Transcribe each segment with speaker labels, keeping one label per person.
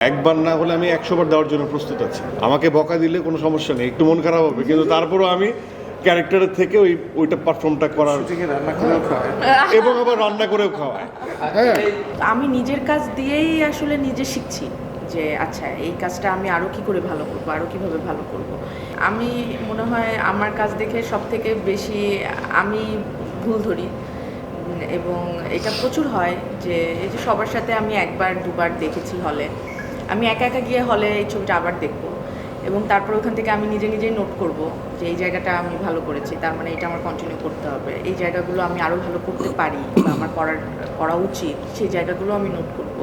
Speaker 1: একবার না হলে আমি 100 বার দেওয়ার জন্য প্রস্তুত আছি। আমাকে বকা দিলে কোনো সমস্যা নেই, একটু মন খারাপ হবে, কিন্তু তারপরও আমি ক্যারেক্টারের থেকে ওইটা পারফর্মটা করার
Speaker 2: রান্না করেও খাওয়ায়
Speaker 1: এবং আবার রান্না করেও খাওয়ায়। হ্যাঁ,
Speaker 3: আমি নিজের কাজ দিয়েই আসলে নিজে শিখছি যে আচ্ছা এই কাজটা আমি আরও কী করে ভালো করবো, আরও কীভাবে ভালো করব। আমি মনে হয় আমার কাজ দেখে সব থেকে বেশি আমি ভুল ধরি এবং এটা প্রচুর হয় যে এই যে সবার সাথে আমি একবার দুবার দেখেছি হলে, আমি একা একা গিয়ে হলে এই ছবিটা আবার দেখব এবং তারপর ওখান থেকে আমি নিজে নিজেই নোট করব যে এই জায়গাটা আমি ভালো করেছি, তার মানে এটা আমার কন্টিনিউ করতে হবে, এই জায়গাগুলো আমি আরও ভালো করতে পারি বা আমার করা উচিত, সেই জায়গাগুলো আমি নোট করব।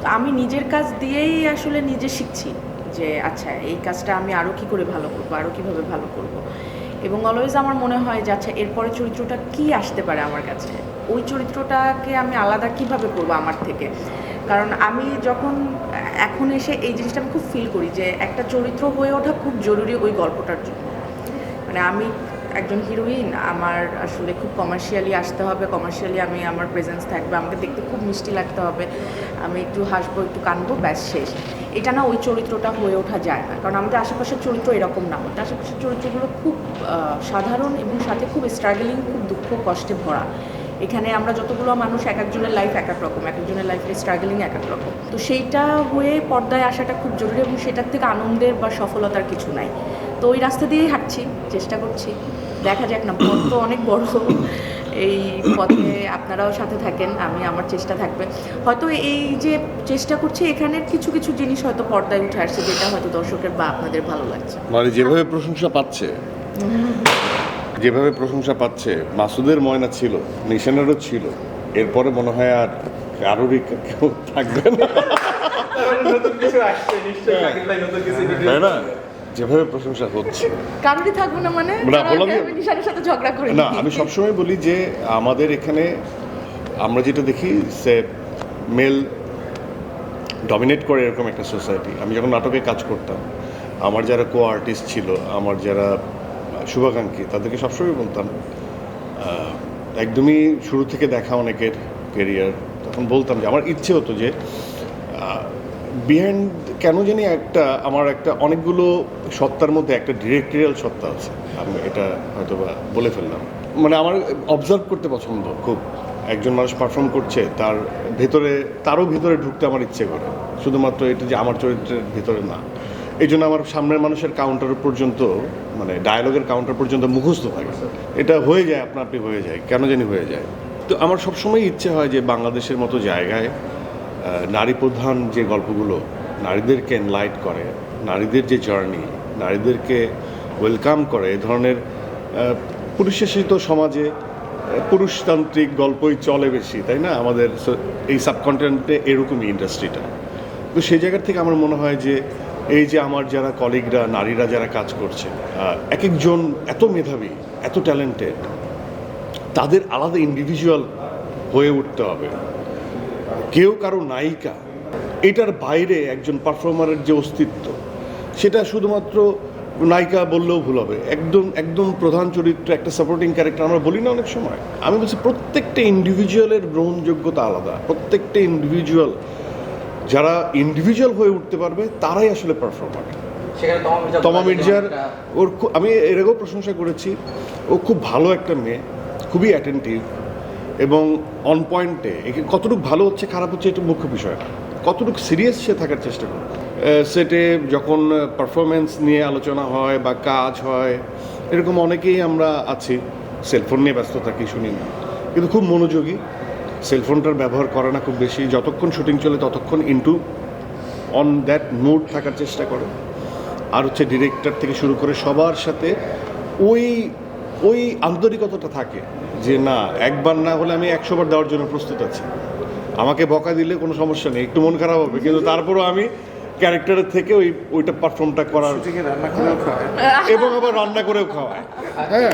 Speaker 3: তো আমি নিজের কাজ দিয়েই আসলে নিজে শিখছি যে আচ্ছা এই কাজটা আমি আরও কী করে ভালো করবো, আরও কীভাবে ভালো করব। এবং অলওয়েজ আমার মনে হয় যে আচ্ছা এরপরে চরিত্রটা কী আসতে পারে আমার কাছে, ওই চরিত্রটাকে আমি আলাদা কিভাবে করবো আমার থেকে। কারণ আমি যখন এখন এসে এই জিনিসটা আমি খুব ফিল করি যে একটা চরিত্র হয়ে ওঠা খুব জরুরি ওই গল্পটার জন্য। মানে আমি একজন হিরোইন, আমার আসলে খুব কমার্শিয়ালি আসতে হবে, কমার্শিয়ালি আমি আমার প্রেজেন্স থাকবে, আমাকে দেখতে খুব মিষ্টি লাগতে হবে, আমি একটু হাসবো একটু কানবো, ব্যাস শেষ। এটা না ওই চরিত্রটা হয়ে ওঠা যায় না, কারণ আমাদের আশেপাশের চরিত্র এরকম না, আমাদের আশেপাশের চরিত্রগুলো খুব সাধারণ এবং সাথে খুব স্ট্রাগলিং, খুব দুঃখ কষ্টে ভরা। এখানে আমরা যতগুলো মানুষ এক একজনের লাইফ এক এক রকম, এক একজনের লাইফে স্ট্রাগলিং এক এক রকম। তো সেইটা হয়ে পর্দায় আসাটা খুব জরুরি এবং সেটার থেকে আনন্দের বা সফলতার কিছু নাই। তো ওই রাস্তা দিয়েই হাঁটছি, চেষ্টা করছি, দেখা যাক না, পথ তো অনেক বড়, এই পথে আপনারাও সাথে থাকেন, আমি আমার চেষ্টা থাকবে। হয়তো এই যে চেষ্টা করছি এখানের কিছু কিছু জিনিস হয়তো পর্দায় উঠে আসছে যেটা হয়তো দর্শকের বা আপনাদের ভালো লাগছে।
Speaker 1: মানে যেভাবে প্রশংসা পাচ্ছে, যেভাবে প্রশংসা পাচ্ছে, মাসুদের ময়না ছিল, নিশানেরও ছিল, এরপরে মনে হয় আর কারোরই কেউ থাকবে না,
Speaker 2: নতুন কিছু আসছে নিশ্চয়ই, শাকিব ভাই নতুন কিছু
Speaker 1: তাই না? যেভাবে প্রশংসা হচ্ছে,
Speaker 3: কারোরই থাকবে না মানে
Speaker 1: না, বললাম যে-
Speaker 3: আমি নিশানের সাথে ঝগড়া করি
Speaker 1: না, আমি সবসময় বলি যে আমাদের এখানে আমরা যেটা দেখি সে মেল ডমিনেট করে এরকম একটা সোসাইটি। আমি যখন নাটকে কাজ করতাম, আমার যারা কো আর্টিস্ট ছিল, আমার যারা শুভাকাঙ্ক্ষী, তাদেরকে সবসময় বলতাম, একদমই শুরু থেকে দেখা অনেকের কেরিয়ার, তখন বলতাম যে আমার ইচ্ছে হতো যে বিহাইন্ড কেন জানি আমার অনেকগুলো সত্তার মধ্যে একটা ডিরেক্টরিয়াল সত্তা আছে। আমি এটা হয়তো বা বলে ফেললাম, মানে আমার অবজার্ভ করতে পছন্দ খুব। একজন মানুষ পারফর্ম করছে, তারও ভিতরে ঢুকতে আমার ইচ্ছে করে, শুধুমাত্র এটা যে আমার চরিত্রের ভিতরে না। এই জন্য আমার সামনের মানুষের কাউন্টার পর্যন্ত, মানে ডায়ালগের কাউন্টার পর্যন্ত মুখস্থ থাকে, এটা হয়ে যায়, আপনি হয়ে যায়, কেন জানি হয়ে যায়। তো আমার সবসময় ইচ্ছে হয় যে বাংলাদেশের মতো জায়গায় নারী প্রধান যে গল্পগুলো নারীদেরকে এনলাইট করে, নারীদের যে জার্নি, নারীদেরকে ওয়েলকাম করে, এ ধরনের পুরুষশাসিত সমাজে পুরুষতান্ত্রিক গল্পই চলে বেশি, তাই না? আমাদের এই সাবকন্টিনেন্টে এরকমই ইন্ডাস্ট্রিটা। তো সেই জায়গার থেকে আমার মনে হয় যে এই যে আমার যারা কলিগরা, নারীরা যারা কাজ করছে, এক একজন এত মেধাবী, এত ট্যালেন্টেড, তাদের আলাদা ইন্ডিভিজুয়াল হয়ে উঠতে হবে। কেউ কারো নায়িকা, এটার বাইরে একজন পারফর্মারের যে অস্তিত্ব, সেটা শুধুমাত্র নায়িকা বললেও ভুল হবে, একদম প্রধান চরিত্র, একটা সাপোর্টিং ক্যারেক্টার আমরা বলি না অনেক সময়। আমি বলছি প্রত্যেকটা ইন্ডিভিজুয়ালের গ্রহণযোগ্যতা আলাদা, প্রত্যেকটা ইন্ডিভিজুয়াল যারা ইন্ডিভিজুয়াল হয়ে উঠতে পারবে তারাই আসলে পারফর্মার। তমা মির্জার আমি এর আগেও প্রশংসা করেছি, ও খুব ভালো একটা মেয়ে, খুবই অ্যাটেন্টিভ এবং অন পয়েন্টে। কতটুকু ভালো হচ্ছে খারাপ হচ্ছে এটা মুখ্য বিষয় না, কতটুকু সিরিয়াস সে থাকার চেষ্টা করে। সেটে যখন পারফরমেন্স নিয়ে আলোচনা হয় বা কাজ হয়, এরকম অনেকেই আমরা আছি সেলফোন নিয়ে ব্যস্ত থাকি, শুনি না, কিন্তু খুব মনোযোগী, সেলফোনটার ব্যবহার করে না খুব বেশি, যতক্ষণ শুটিং চলে ততক্ষণ অন দ্যাট মুড থাকার চেষ্টা করে। আর হচ্ছে ডিরেক্টর থেকে শুরু করে সবার সাথে ওই আন্তরিকতাটা থাকে যে না, একবার না হলে আমি 100 বার দেওয়ার জন্য প্রস্তুত আছি। আমাকে বকা দিলে কোনো সমস্যা নেই, একটু মন খারাপ হবে, কিন্তু তারপরও আমি ক্যারেক্টারের থেকে ওইটা পারফর্মটা করার
Speaker 2: রান্না করেও খাওয়ায়
Speaker 1: এবং আবার রান্না করেও খাওয়ায়। হ্যাঁ।